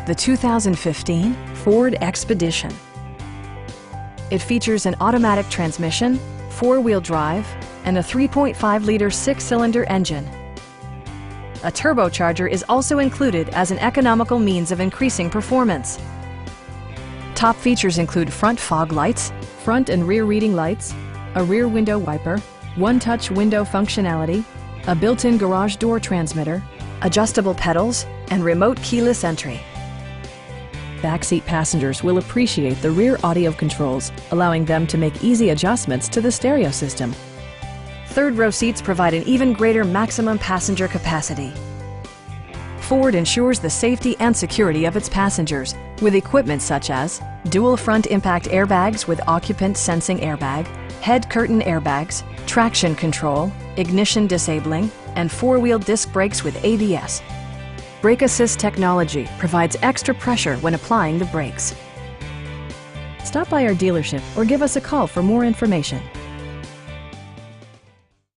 the 2015 Ford Expedition. It features an automatic transmission, four-wheel drive, and a 3.5-liter six-cylinder engine. A turbocharger is also included as an economical means of increasing performance. Top features include front fog lights, front and rear reading lights, a rear window wiper, one-touch window functionality, a built-in garage door transmitter, adjustable pedals, and remote keyless entry. Backseat passengers will appreciate the rear audio controls, allowing them to make easy adjustments to the stereo system. Third row seats provide an even greater maximum passenger capacity. Ford ensures the safety and security of its passengers with equipment such as dual front impact airbags with occupant sensing airbag, head curtain airbags, traction control, ignition disabling, and four-wheel disc brakes with ABS. Brake Assist technology provides extra pressure when applying the brakes. Stop by our dealership or give us a call for more information.